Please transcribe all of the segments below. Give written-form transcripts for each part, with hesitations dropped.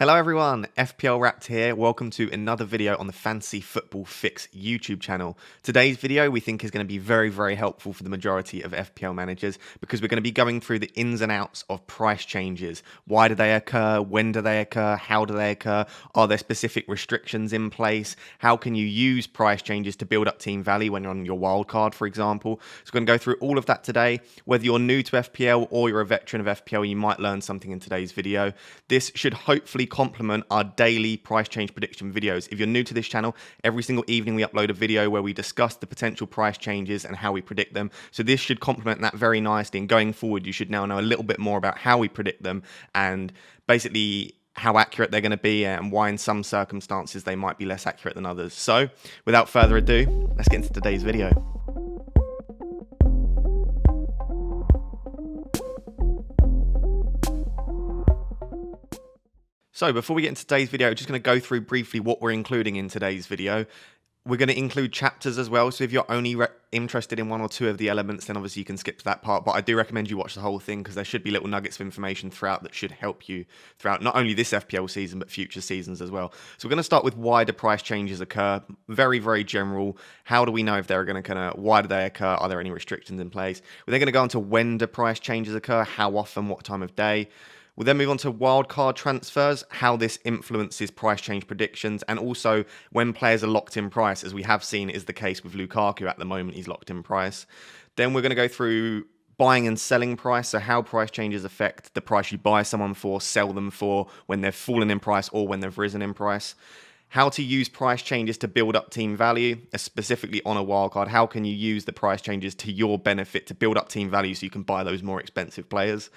Hello everyone, FPL Wrapped here. Welcome to another video on the Fantasy Football Fix YouTube channel. Today's video we think is going to be very helpful for the majority of FPL managers because we're going to be going through the ins and outs of price changes. Why do they occur? When do they occur? How do they occur? Are there specific restrictions in place? How can you use price changes to build up team value when you're on your wildcard, for example? So we're going to go through all of that today. Whether you're new to FPL or you're a veteran of FPL, you might learn something in today's video. This should hopefully complement our daily price change prediction videos. If you're new to this channel, every single evening we upload a video where we discuss the potential price changes and how we predict them. So this should complement that very nicely, and going forward you should now know a little bit more about how we predict them and basically how accurate they're going to be and why in some circumstances they might be less accurate than others. So without further ado, let's get into today's video. So before we get into today's video, just going to go through briefly what we're including in today's video. We're going to include chapters as well, so if you're only interested in one or two of the elements, then obviously you can skip to that part, but I do recommend you watch the whole thing because there should be little nuggets of information throughout that should help you throughout not only this FPL season, but future seasons as well. So we're going to start with why do price changes occur? Very general. How do we know if they're going to why do they occur? Are there any restrictions in place? We're then going to go on to when do price changes occur? How often? What time of day? We'll then move on to wildcard transfers, how this influences price change predictions, and also when players are locked in price, as we have seen is the case with Lukaku at the moment, he's locked in price. Then we're going to go through buying and selling price, so how price changes affect the price you buy someone for, sell them for, when they've fallen in price or when they've risen in price. How to use price changes to build up team value, specifically on a wildcard. How can you use the price changes to your benefit to build up team value so you can buy those more expensive players?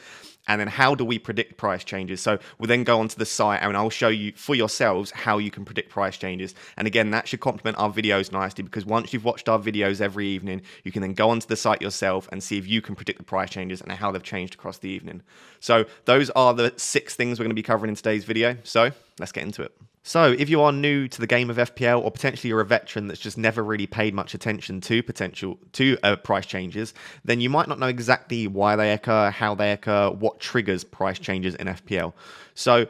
And then how do we predict price changes? So we'll then go onto the site and I'll show you for yourselves how you can predict price changes. And again, that should complement our videos nicely because once you've watched our videos every evening, you can then go onto the site yourself and see if you can predict the price changes and how they've changed across the evening. So those are the 6 things we're going to be covering in today's video. So let's get into it. So if you are new to the game of FPL or potentially you're a veteran that's just never really paid much attention to price changes, then you might not know exactly why they occur, how they occur, what triggers price changes in FPL. So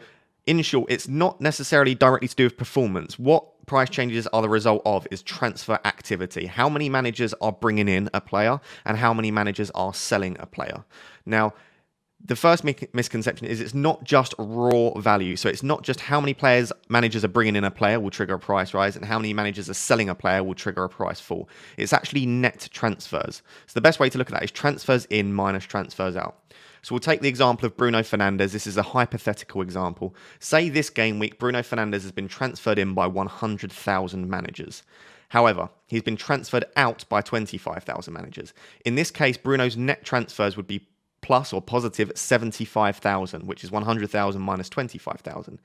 in short, it's not necessarily directly to do with performance. What price changes are the result of is transfer activity. How many managers are bringing in a player and how many managers are selling a player. Now, the first misconception is it's not just raw value. So it's not just how many managers are bringing in a player will trigger a price rise and how many managers are selling a player will trigger a price fall. It's actually net transfers. So the best way to look at that is transfers in minus transfers out. So we'll take the example of Bruno Fernandes. This is a hypothetical example. Say this game week, Bruno Fernandes has been transferred in by 100,000 managers. However, he's been transferred out by 25,000 managers. In this case, Bruno's net transfers would be plus or positive 75,000, which is 100,000 minus 25,000.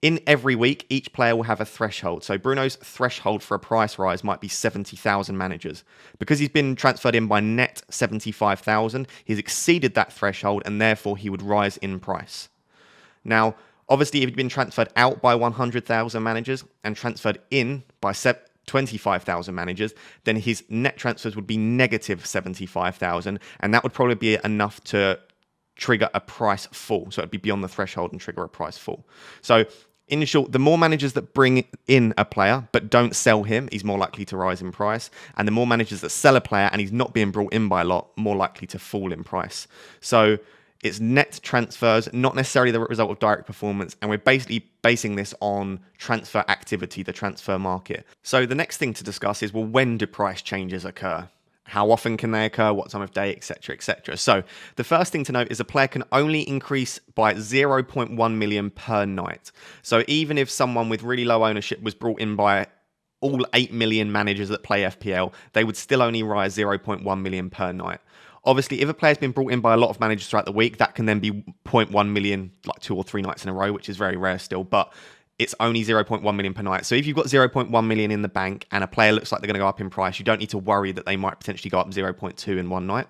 In every week, each player will have a threshold. So Bruno's threshold for a price rise might be 70,000 managers. Because he's been transferred in by net 75,000, he's exceeded that threshold and therefore he would rise in price. Now, obviously, if he'd been transferred out by 100,000 managers and transferred in by 25,000 managers, then his net transfers would be negative 75,000, and that would probably be enough to trigger a price fall. So it'd be beyond the threshold and trigger a price fall. So in short, the more managers that bring in a player but don't sell him, he's more likely to rise in price. And the more managers that sell a player and he's not being brought in by a lot, more likely to fall in price. So it's net transfers, not necessarily the result of direct performance. And we're basically basing this on transfer activity, the transfer market. So the next thing to discuss is, well, when do price changes occur? How often can they occur? What time of day, etc., etc. So the first thing to note is a player can only increase by 0.1 million per night. So even if someone with really low ownership was brought in by all 8 million managers that play FPL, they would still only rise 0.1 million per night. Obviously, if a player's been brought in by a lot of managers throughout the week, that can then be 0.1 million, like 2 or 3 nights in a row, which is very rare still, but it's only 0.1 million per night. So if you've got 0.1 million in the bank and a player looks like they're going to go up in price, you don't need to worry that they might potentially go up 0.2 in one night.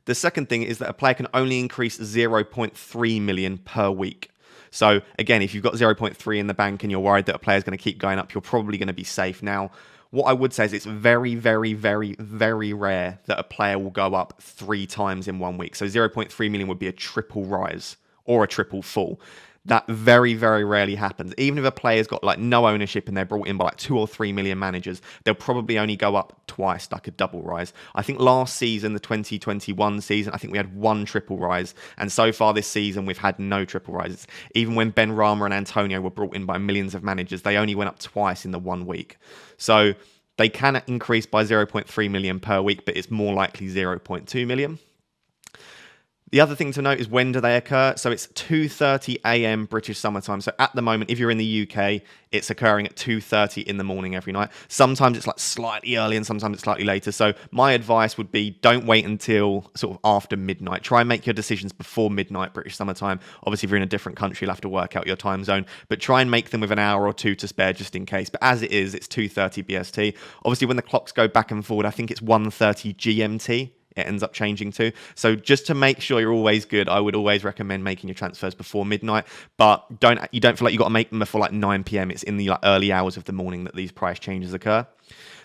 The second thing is that a player can only increase 0.3 million per week. So again, if you've got 0.3 in the bank and you're worried that a player's going to keep going up, you're probably going to be safe. Now, what I would say is it's very rare that a player will go up 3 times in 1 week. So 0.3 million would be a triple rise or a triple fall. That very, very rarely happens. Even if a player's got like no ownership and they're brought in by like 2 or 3 million managers, they'll probably only go up twice, like a double rise. I think last season, the 2021 season, I think we had 1 triple rise. And so far this season, we've had no triple rises. Even when Ben Rama and Antonio were brought in by millions of managers, they only went up twice in the 1 week. So they can increase by 0.3 million per week, but it's more likely 0.2 million. The other thing to note is when do they occur? So it's 2:30 a.m. British summertime. So at the moment, if you're in the UK, it's occurring at 2:30 in the morning every night. Sometimes it's like slightly early and sometimes it's slightly later. So my advice would be don't wait until sort of after midnight. Try and make your decisions before midnight British summertime. Obviously, if you're in a different country, you'll have to work out your time zone. But try and make them with an hour or two to spare just in case. But as it is, it's 2:30 BST. Obviously, when the clocks go back and forward, I think it's 1:30 GMT. It ends up changing to. So just to make sure you're always good, I would always recommend making your transfers before midnight. But you don't feel like you got to make them before like 9 p.m. It's in the like early hours of the morning that these price changes occur.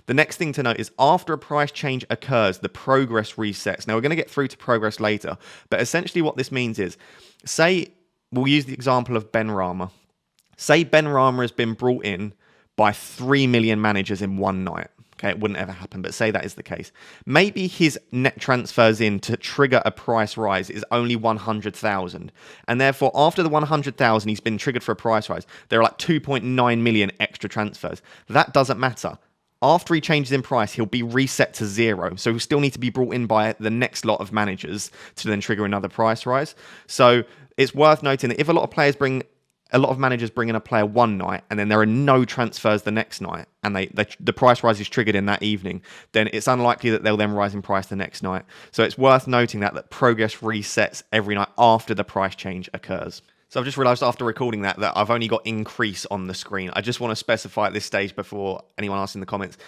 The next thing to note is after a price change occurs, the progress resets. Now we're going to get through to progress later, but essentially what this means is, say we'll use the example of Ben Rama. Say Ben Rama has been brought in by 3 million managers in one night. Okay, it wouldn't ever happen, but say that is the case. Maybe his net transfers in to trigger a price rise is only 100,000. And therefore, after the 100,000, he's been triggered for a price rise. There are like 2.9 million extra transfers. That doesn't matter. After he changes in price, he'll be reset to 0. So he'll still need to be brought in by the next lot of managers to then trigger another price rise. So it's worth noting that if a lot of managers bring in a player one night and then there are no transfers the next night and the price rise is triggered in that evening, then it's unlikely that they'll then rise in price the next night. So it's worth noting that progress resets every night after the price change occurs. So I've just realised after recording that I've only got increase on the screen. I just want to specify at this stage before anyone asks in the comments,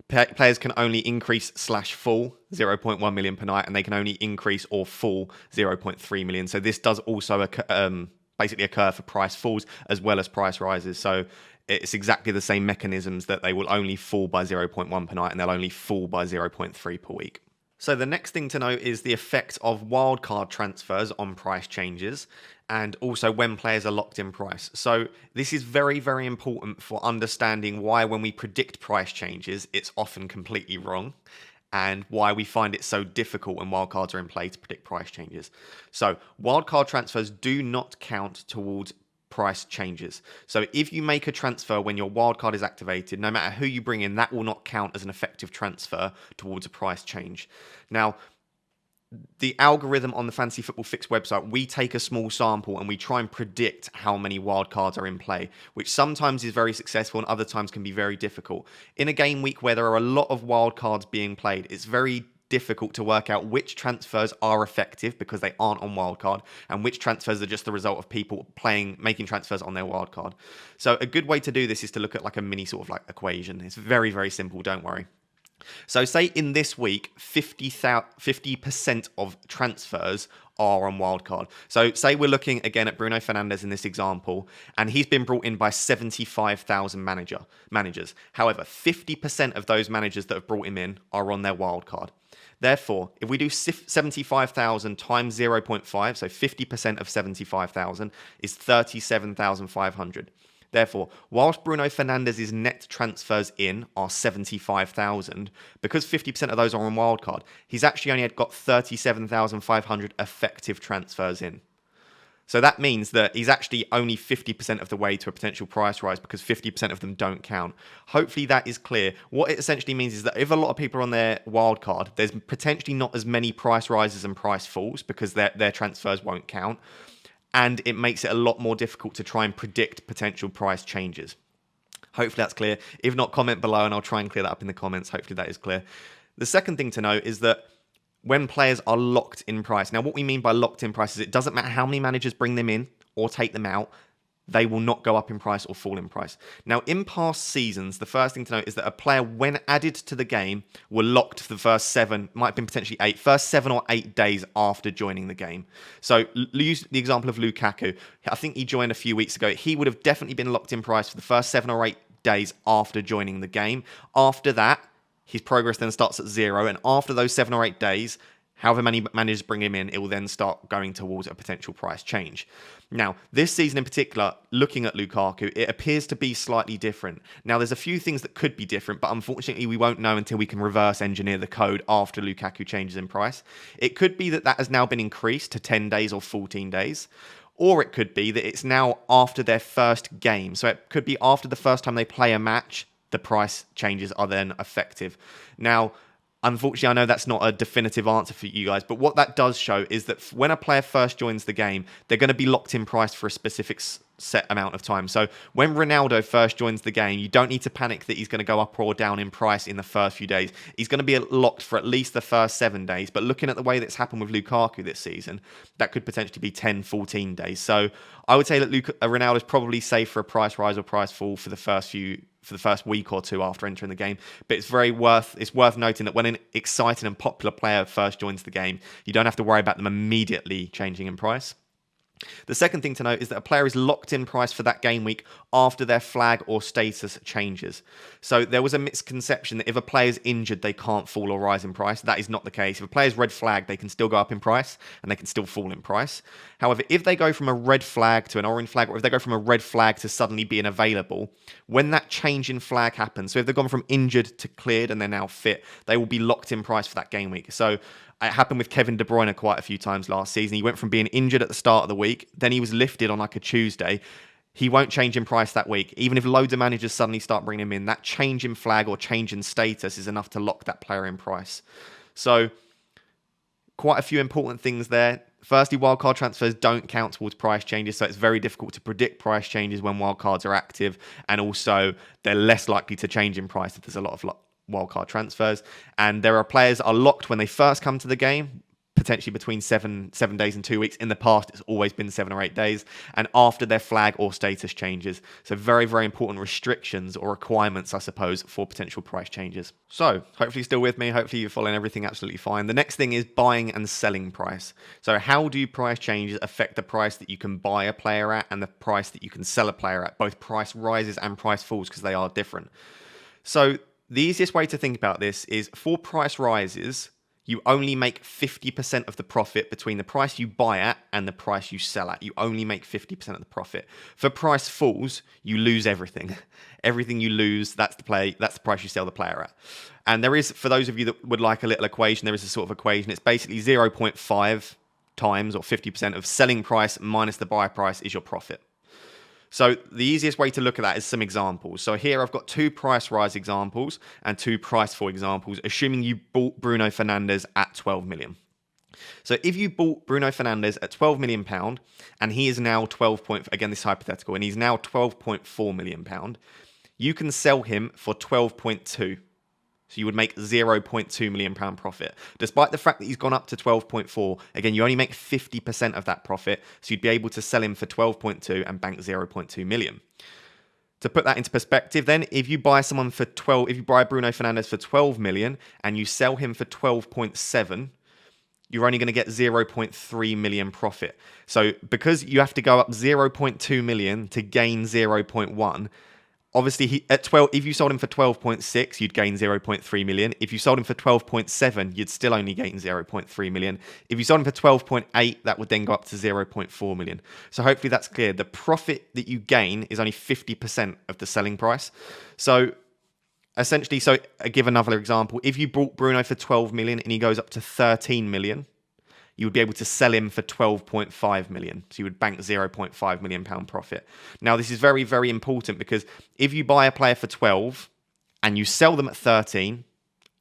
players can only increase/fall 0.1 million per night and they can only increase or fall 0.3 million. So this does also basically occur for price falls as well as price rises. So it's exactly the same mechanisms that they will only fall by 0.1 per night and they'll only fall by 0.3 per week. So the next thing to note is the effect of wildcard transfers on price changes and also when players are locked in price. So this is very, very important for understanding why when we predict price changes, it's often completely wrong, and why we find it so difficult when wildcards are in play to predict price changes. So wildcard transfers do not count towards price changes. So if you make a transfer when your wildcard is activated, no matter who you bring in, that will not count as an effective transfer towards a price change. Now, the algorithm on the Fantasy Football Fix website, we take a small sample and we try and predict how many wildcards are in play, which sometimes is very successful and other times can be very difficult. In a game week where there are a lot of wildcards being played, it's very difficult to work out which transfers are effective because they aren't on wildcard and which transfers are just the result of people making transfers on their wildcard. So a good way to do this is to look at like a mini sort of like equation. It's very, very simple, don't worry. So say in this week, 50% of transfers are on wildcard. So say we're looking again at Bruno Fernandes in this example, and he's been brought in by 75,000 managers. However, 50% of those managers that have brought him in are on their wildcard. Therefore, if we do 75,000 times 0.5, so 50% of 75,000 is 37,500. Therefore, whilst Bruno Fernandes' net transfers in are 75,000, because 50% of those are on wildcard, he's actually only got 37,500 effective transfers in. So that means that he's actually only 50% of the way to a potential price rise because 50% of them don't count. Hopefully that is clear. What it essentially means is that if a lot of people are on their wildcard, there's potentially not as many price rises and price falls because their transfers won't count. And it makes it a lot more difficult to try and predict potential price changes. Hopefully that's clear. If not, comment below and I'll try and clear that up in the comments. Hopefully that is clear. The second thing to note is that when players are locked in price. Now, what we mean by locked in price is it doesn't matter how many managers bring them in or take them out. They will not go up in price or fall in price. Now, in past seasons, the first thing to note is that a player, when added to the game, were locked for the first 7, might have been potentially 8, first 7 or 8 days after joining the game. So, use the example of Lukaku. I think he joined a few weeks ago. He would have definitely been locked in price for the first 7 or 8 days after joining the game. After that, his progress then starts at 0. And after those 7 or 8 days, However many managers bring him in, it will then start going towards a potential price change. Now, this season in particular, looking at Lukaku, it appears to be slightly different. Now, there's a few things that could be different, but unfortunately, we won't know until we can reverse engineer the code after Lukaku changes in price. It could be that has now been increased to 10 days or 14 days. Or it could be that it's now after their first game. So it could be after the first time they play a match, the price changes are then effective. Now, unfortunately, I know that's not a definitive answer for you guys, but what that does show is that when a player first joins the game, they're going to be locked in price for a specific set amount of time. So when Ronaldo first joins the game, you don't need to panic that he's going to go up or down in price in the first few days. He's going to be locked for at least the first 7 days. But looking at the way that's happened with Lukaku this season, that could potentially be 10, 14 days. So I would say that Ronaldo's probably safe for a price rise or price fall for the first week or two after entering the game. But it's worth noting that when an exciting and popular player first joins the game, you don't have to worry about them immediately changing in price. The second thing to note is that a player is locked in price for that game week after their flag or status changes. So there was a misconception that if a player is injured, they can't fall or rise in price. That is not the case. If a player is red flag, they can still go up in price and they can still fall in price. However, if they go from a red flag to an orange flag, or if they go from a red flag to suddenly being available, when that change in flag happens, so if they've gone from injured to cleared and they're now fit, they will be locked in price for that game week. So it happened with Kevin De Bruyne quite a few times last season. He went from being injured at the start of the week, then he was lifted on like a Tuesday. He won't change in price that week. Even if loads of managers suddenly start bringing him in, that change in flag or change in status is enough to lock that player in price. So quite a few important things there. Firstly, wildcard transfers don't count towards price changes, so it's very difficult to predict price changes when wildcards are active, and also they're less likely to change in price if there's a lot of wildcard transfers. And there are players that are locked when they first come to the game, potentially between 7 days and 2 weeks. In the past, it's always been 7 or 8 days, and after their flag or status changes. So very, very important restrictions or requirements, I suppose, for potential price changes. So hopefully you're still with me. Hopefully you're following everything absolutely fine. The next thing is buying and selling price. So how do price changes affect the price that you can buy a player at and the price that you can sell a player at? Both price rises and price falls, because they are different. So the easiest way to think about this is for price rises, you only make 50% of the profit between the price you buy at and the price you sell at. You only make 50% of the profit. For price falls, you lose everything. Everything you lose, that's the price you sell the player at. And there is, for those of you that would like a little equation, there is a sort of equation. It's basically 0.5 times or 50% of selling price minus the buy price is your profit. So the easiest way to look at that is some examples. So here I've got 2 price rise examples and 2 price fall examples, assuming you bought Bruno Fernandes at 12 million. So if you bought Bruno Fernandes at £12 million and he is now again, this is hypothetical, and he's now £12.4 million, you can sell him for 12.2. So you would make £0.2 million profit. Despite the fact that he's gone up to 12.4, again, you only make 50% of that profit. So you'd be able to sell him for 12.2 and bank 0.2 million. To put that into perspective, then, if you buy Bruno Fernandes for 12 million and you sell him for 12.7, you're only going to get 0.3 million profit. So because you have to go up 0.2 million to gain 0.1, obviously, if you sold him for 12.6, you'd gain 0.3 million. If you sold him for 12.7, you'd still only gain 0.3 million. If you sold him for 12.8, that would then go up to 0.4 million. So hopefully that's clear. The profit that you gain is only 50% of the selling price. So essentially, I give another example. If you bought Bruno for 12 million and he goes up to 13 million, you would be able to sell him for 12.5 million. So you would bank 0.5 million pound profit. Now, this is very, very important, because if you buy a player for 12 and you sell them at 13,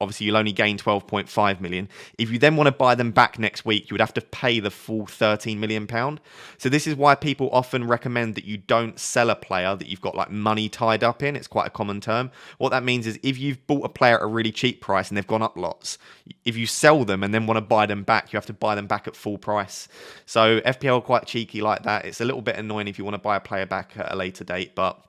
obviously you'll only gain 12.5 million. If you then want to buy them back next week, you would have to pay the full 13 million pound. So this is why people often recommend that you don't sell a player that you've got like money tied up in. It's quite a common term. What that means is if you've bought a player at a really cheap price and they've gone up lots, if you sell them and then want to buy them back, you have to buy them back at full price. So FPL are quite cheeky like that. It's a little bit annoying if you want to buy a player back at a later date, but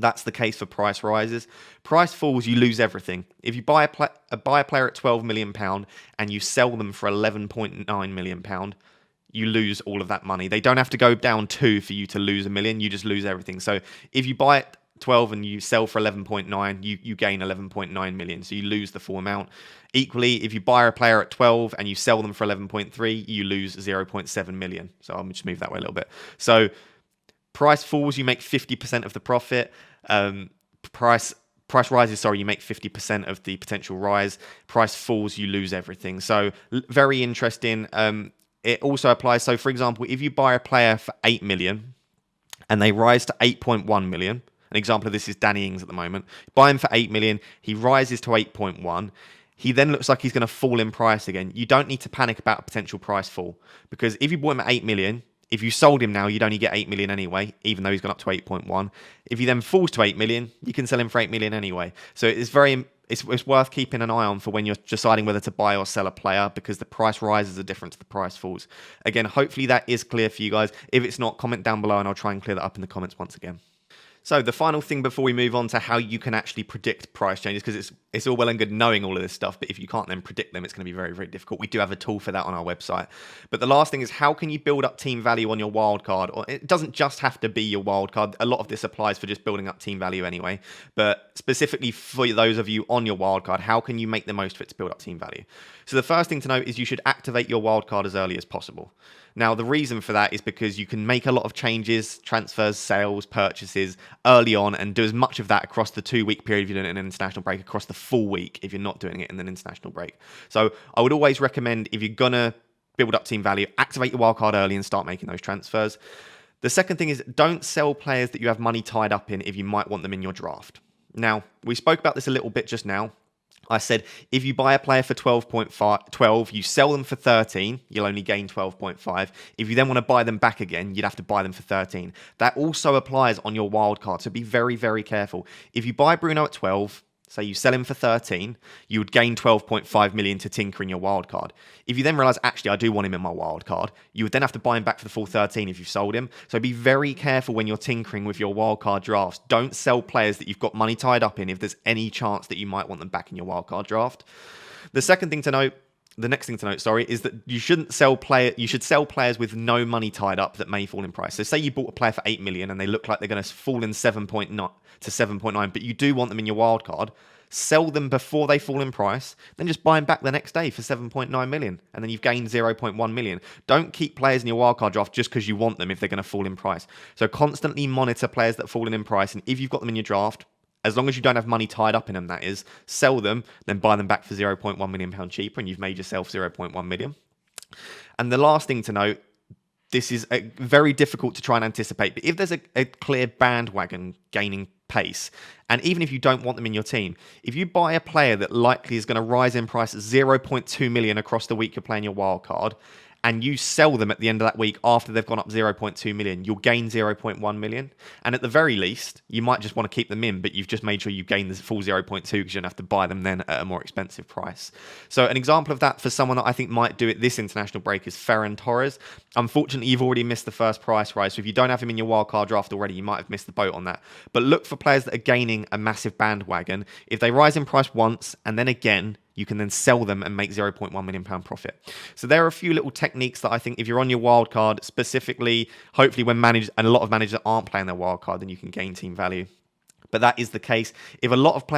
that's the case for price rises. Price falls, you lose everything. If you buy a player at £12 million and you sell them for £11.9 million, you lose all of that money. They don't have to go down 2 for you to lose $1 million. You just lose everything. So if you buy it 12 and you sell for 11.9, you gain 11.9 million. So you lose the full amount. Equally, if you buy a player at 12 and you sell them for 11.3, you lose 0.7 million. So I'll just move that way a little bit. So price falls, you make 50% of the profit. Price rises, sorry, you make 50% of the potential rise. Price falls, you lose everything. So very interesting. It also applies. So for example, if you buy a player for 8 million and they rise to 8.1 million, an example of this is Danny Ings at the moment. Buy him for 8 million, he rises to 8.1. He then looks like he's going to fall in price again. You don't need to panic about a potential price fall, because if you bought him at 8 million, if you sold him now, you'd only get 8 million anyway, even though he's gone up to 8.1. If he then falls to 8 million, you can sell him for 8 million anyway. So it's worth keeping an eye on for when you're deciding whether to buy or sell a player, because the price rises are different to the price falls. Again, hopefully that is clear for you guys. If it's not, comment down below and I'll try and clear that up in the comments once again. So the final thing before we move on to how you can actually predict price changes, because it's all well and good knowing all of this stuff, but if you can't then predict them, it's going to be very, very difficult. We do have a tool for that on our website. But the last thing is, how can you build up team value on your wildcard? Or it doesn't just have to be your wildcard. A lot of this applies for just building up team value anyway. But specifically for those of you on your wildcard, how can you make the most of it to build up team value? So the first thing to note is you should activate your wildcard as early as possible. Now, the reason for that is because you can make a lot of changes, transfers, sales, purchases early on, and do as much of that across the 2-week period if you're doing it in an international break, across the full week if you're not doing it in an international break. So I would always recommend, if you're going to build up team value, activate your wildcard early and start making those transfers. The second thing is, don't sell players that you have money tied up in if you might want them in your draft. Now, we spoke about this a little bit just now. I said, if you buy a player for 12, you sell them for 13, you'll only gain 12.5. If you then want to buy them back again, you'd have to buy them for 13. That also applies on your wild card, so be very, very careful. If you buy Bruno at 12, say you sell him for 13, you would gain 12.5 million to tinker in your wild card. If you then realize, actually, I do want him in my wild card, you would then have to buy him back for the full 13 if you've sold him. So be very careful when you're tinkering with your wild card drafts. Don't sell players that you've got money tied up in if there's any chance that you might want them back in your wild card draft. The next thing to note, is that you should sell players with no money tied up that may fall in price. So say you bought a player for 8 million and they look like they're going to fall in 7.9 to 7.9, but you do want them in your wild card. Sell them before they fall in price, then just buy them back the next day for 7.9 million, and then you've gained 0.1 million. Don't keep players in your wildcard draft just because you want them if they're going to fall in price. So constantly monitor players that fall in price, and if you've got them in your draft, as long as you don't have money tied up in them, that is, sell them, then buy them back for £0.1 million cheaper, and you've made yourself 0.1 million. And the last thing to note, this is very difficult to try and anticipate, but if there's a clear bandwagon gaining pace, and even if you don't want them in your team, if you buy a player that likely is going to rise in price 0.2 million across the week you're playing your wild card, and you sell them at the end of that week after they've gone up 0.2 million, you'll gain 0.1 million. And at the very least, you might just want to keep them in, but you've just made sure you gain the full 0.2 because you don't have to buy them then at a more expensive price. So an example of that for someone that I think might do it this international break is Ferran Torres. Unfortunately, you've already missed the first price rise. So if you don't have him in your wildcard draft already, you might have missed the boat on that. But look for players that are gaining a massive bandwagon. If they rise in price once and then again, you can then sell them and make £0.1 million profit. So there are a few little techniques that I think if you're on your wild card, specifically, hopefully when managed, and a lot of managers aren't playing their wild card, then you can gain team value. But that is the case. If a lot of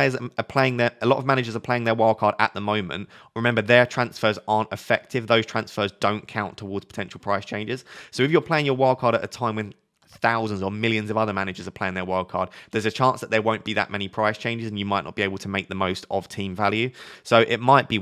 managers are playing their wild card at the moment, remember their transfers aren't effective. Those transfers don't count towards potential price changes. So if you're playing your wild card at a time when thousands or millions of other managers are playing their wildcard, there's a chance that there won't be that many price changes and you might not be able to make the most of team value. So it might be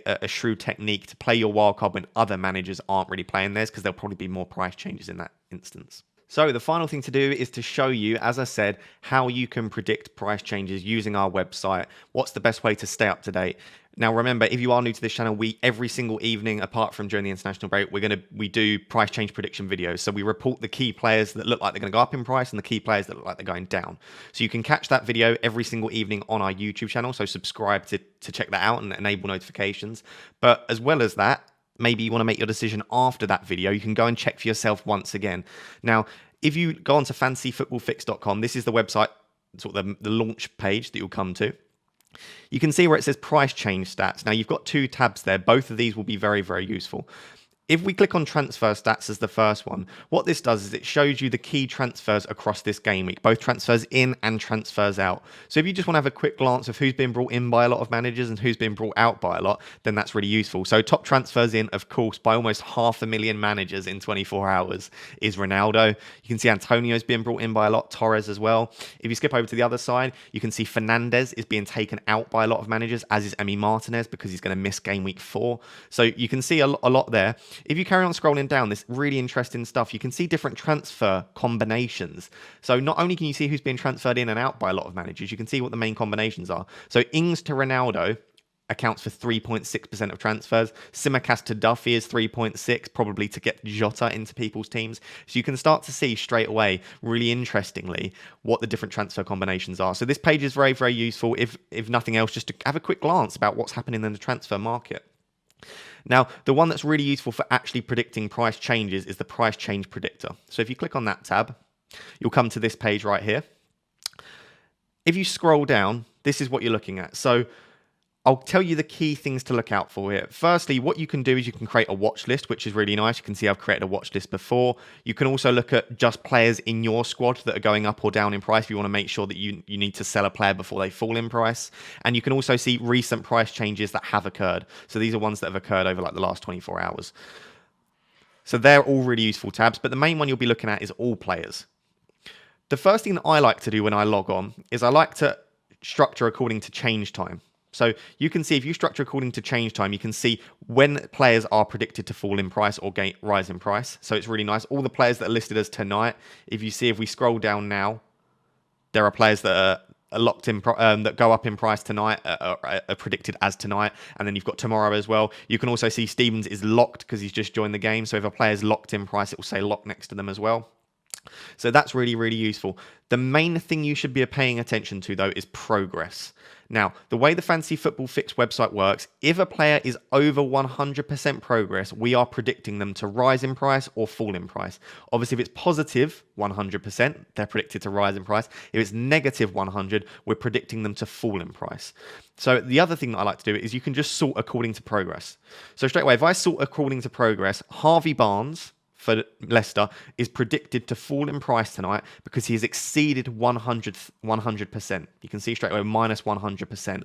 a shrewd technique to play your wildcard when other managers aren't really playing theirs, because there'll probably be more price changes in that instance. So the final thing to do is to show you, as I said, how you can predict price changes using our website. What's the best way to stay up to date? Now, remember, if you are new to this channel, every single evening, apart from during the international break, we do price change prediction videos. So we report the key players that look like they're going to go up in price and the key players that look like they're going down. So you can catch that video every single evening on our YouTube channel. So subscribe to check that out and enable notifications. But as well as that, maybe you want to make your decision after that video, you can go and check for yourself once again. Now, if you go onto fantasyfootballfix.com, this is the website, sort of the launch page that you'll come to. You can see where it says price change stats. Now, you've got two tabs there. Both of these will be very, very useful. If we click on transfer stats as the first one, what this does is it shows you the key transfers across this game week, both transfers in and transfers out. So if you just want to have a quick glance of who's been brought in by a lot of managers and who's been brought out by a lot, then that's really useful. So top transfers in, of course, by almost 500,000 managers in 24 hours is Ronaldo. You can see Antonio's being brought in by a lot, Torres as well. If you skip over to the other side, you can see Fernandez is being taken out by a lot of managers, as is Emi Martinez, because he's going to miss game week 4. So you can see a lot there. If you carry on scrolling down, this really interesting stuff, you can see different transfer combinations. So not only can you see who's being transferred in and out by a lot of managers, you can see what the main combinations are. So Ings to Ronaldo accounts for 3.6% of transfers. Simicast to Duffy is 3.6, probably to get Jota into people's teams. So you can start to see straight away, really interestingly, what the different transfer combinations are. So this page is very, very useful, if nothing else, just to have a quick glance about what's happening in the transfer market. Now, the one that's really useful for actually predicting price changes is the price change predictor. So if you click on that tab, you'll come to this page right here. If you scroll down, this is what you're looking at. So I'll tell you the key things to look out for here. Firstly, what you can do is you can create a watch list, which is really nice. You can see I've created a watch list before. You can also look at just players in your squad that are going up or down in price if you want to make sure that you need to sell a player before they fall in price. And you can also see recent price changes that have occurred. So these are ones that have occurred over like the last 24 hours. So they're all really useful tabs, but the main one you'll be looking at is all players. The first thing that I like to do when I log on is I like to structure according to change time. So you can see if you structure according to change time, you can see when players are predicted to fall in price or rise in price. So it's really nice. All the players that are listed as tonight, if we scroll down now, there are players that are locked in, that go up in price tonight, are predicted as tonight. And then you've got tomorrow as well. You can also see Stevens is locked because he's just joined the game. So if a player's locked in price, it will say locked next to them as well. So that's really, really useful. The main thing you should be paying attention to, though, is progress. Now, the way the Fantasy Football Fix website works, if a player is over 100% progress, we are predicting them to rise in price or fall in price. Obviously, if it's positive 100%, they're predicted to rise in price. If it's negative 100, we're predicting them to fall in price. So the other thing that I like to do is you can just sort according to progress. So straight away, if I sort according to progress, Harvey Barnes for Leicester is predicted to fall in price tonight because he has exceeded 100%. You can see straight away minus 100%.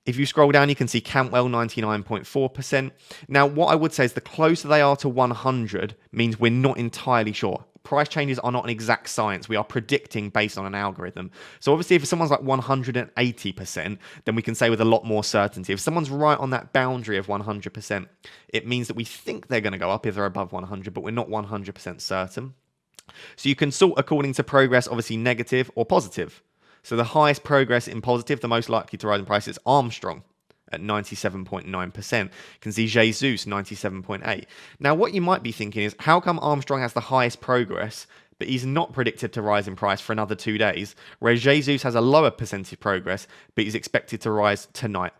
If you scroll down, you can see Cantwell 99.4%. Now, what I would say is the closer they are to 100 means we're not entirely sure. Price changes are not an exact science. We are predicting based on an algorithm. So obviously, if someone's like 180%, then we can say with a lot more certainty. If someone's right on that boundary of 100%, it means that we think they're going to go up if they're above 100, but we're not 100% certain. So you can sort according to progress, obviously negative or positive. So the highest progress in positive, the most likely to rise in price, is Armstrong at 97.9%. You can see Jesus 97.8%. Now, what you might be thinking is, how come Armstrong has the highest progress, but he's not predicted to rise in price for another 2 days, whereas Jesus has a lower percentage progress, but he's expected to rise tonight?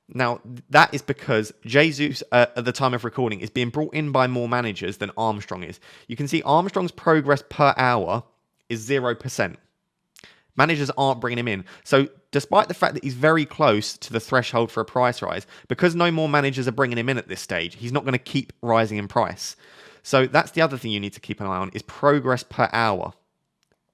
Now, that is because Jesus, at the time of recording, is being brought in by more managers than Armstrong is. You can see Armstrong's progress per hour is 0%. Managers aren't bringing him in. So despite the fact that he's very close to the threshold for a price rise, because no more managers are bringing him in at this stage, he's not going to keep rising in price. So that's the other thing you need to keep an eye on, is progress per hour.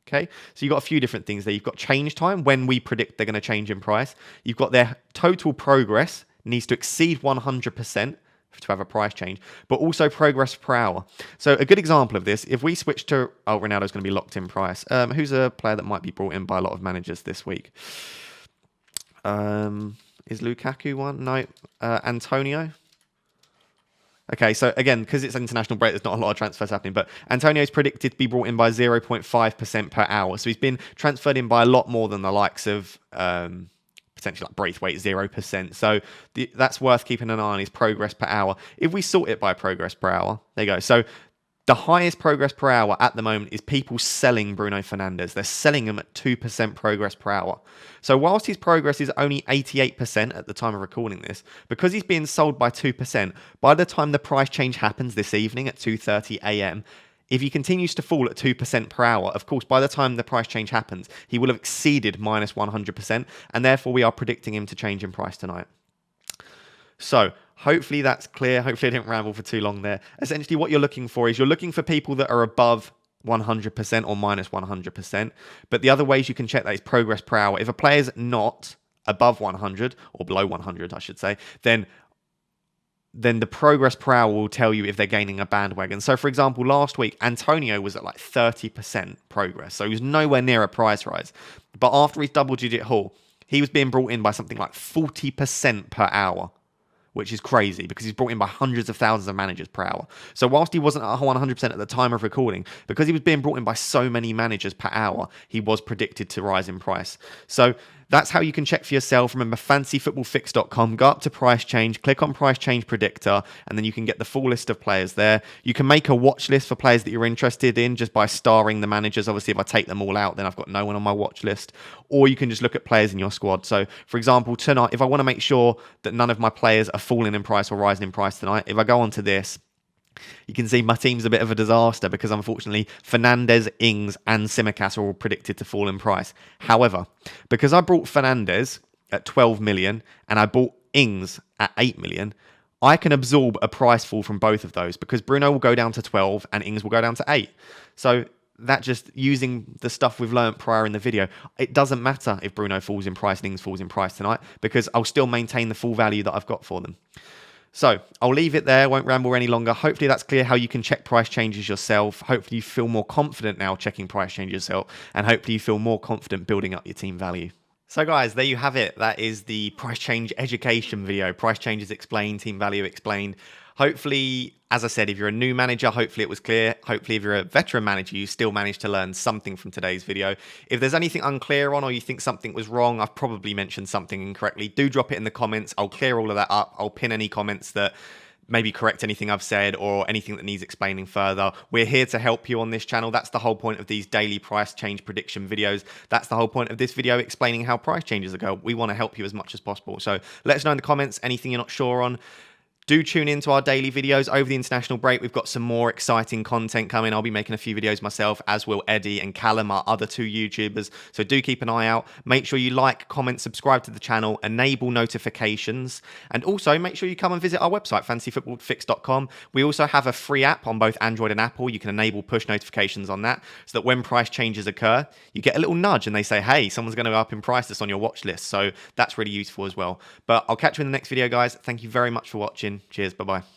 Okay, so you've got a few different things there. You've got change time, when we predict they're going to change in price. You've got their total progress needs to exceed 100% to have a price change, but also progress per hour. So a good example of this, if we switch to, Ronaldo's going to be locked in price. Who's a player that might be brought in by a lot of managers this week? Is Lukaku one? No. Antonio? Okay, so again, because it's an international break, there's not a lot of transfers happening, but Antonio's predicted to be brought in by 0.5% per hour. So he's been transferred in by a lot more than the likes of potentially like Braithwaite, 0%. So that's worth keeping an eye on, his progress per hour. If we sort it by progress per hour, there you go. So the highest progress per hour at the moment is people selling Bruno Fernandes. They're selling him at 2% progress per hour. So whilst his progress is only 88% at the time of recording this, because he's being sold by 2%, by the time the price change happens this evening at 2:30 a.m., if he continues to fall at 2% per hour, of course, by the time the price change happens, he will have exceeded minus 100%, and therefore we are predicting him to change in price tonight. So hopefully that's clear. Hopefully I didn't ramble for too long there. Essentially what you're looking for is you're looking for people that are above 100% or minus 100%. But the other ways you can check that is progress per hour. If a player's not above 100 or below 100, I should say, then the progress per hour will tell you if they're gaining a bandwagon. So, for example, last week, Antonio was at like 30% progress. So he was nowhere near a price rise. But after his double-digit haul, he was being brought in by something like 40% per hour, which is crazy because he's brought in by hundreds of thousands of managers per hour. So whilst he wasn't at 100% at the time of recording, because he was being brought in by so many managers per hour, he was predicted to rise in price. So that's how you can check for yourself. Remember, fantasyfootballfix.com, go up to price change, click on price change predictor, and then you can get the full list of players there. You can make a watch list for players that you're interested in just by starring the managers. Obviously, if I take them all out, then I've got no one on my watch list. Or you can just look at players in your squad. So, for example, tonight, if I want to make sure that none of my players are falling in price or rising in price tonight, if I go onto this, you can see my team's a bit of a disaster because unfortunately Fernandes, Ings and Tsimikas are all predicted to fall in price. However, because I bought Fernandes at 12 million and I bought Ings at 8 million, I can absorb a price fall from both of those because Bruno will go down to 12 and Ings will go down to 8. So that just using the stuff we've learned prior in the video, it doesn't matter if Bruno falls in price and Ings falls in price tonight because I'll still maintain the full value that I've got for them. So I'll leave it there, won't ramble any longer. Hopefully that's clear how you can check price changes yourself. Hopefully you feel more confident now checking price changes yourself. And hopefully you feel more confident building up your team value. So guys, there you have it. That is the price change education video. Price changes explained, team value explained. Hopefully, as I said, if you're a new manager, hopefully it was clear. Hopefully, if you're a veteran manager, you still managed to learn something from today's video. If there's anything unclear on or you think something was wrong, I've probably mentioned something incorrectly, do drop it in the comments. I'll clear all of that up. I'll pin any comments that maybe correct anything I've said or anything that needs explaining further. We're here to help you on this channel. That's the whole point of these daily price change prediction videos. That's the whole point of this video explaining how price changes occur. We want to help you as much as possible. So let us know in the comments anything you're not sure on. Do tune in to our daily videos over the international break. We've got some more exciting content coming. I'll be making a few videos myself, as will Eddie and Callum, our other two YouTubers. So do keep an eye out. Make sure you like, comment, subscribe to the channel, enable notifications, and also make sure you come and visit our website, fantasyfootballfix.com. We also have a free app on both Android and Apple. You can enable push notifications on that so that when price changes occur, you get a little nudge and they say, hey, someone's going to go up in price that's on your watch list. So that's really useful as well. But I'll catch you in the next video, guys. Thank you very much for watching. Cheers. Bye-bye.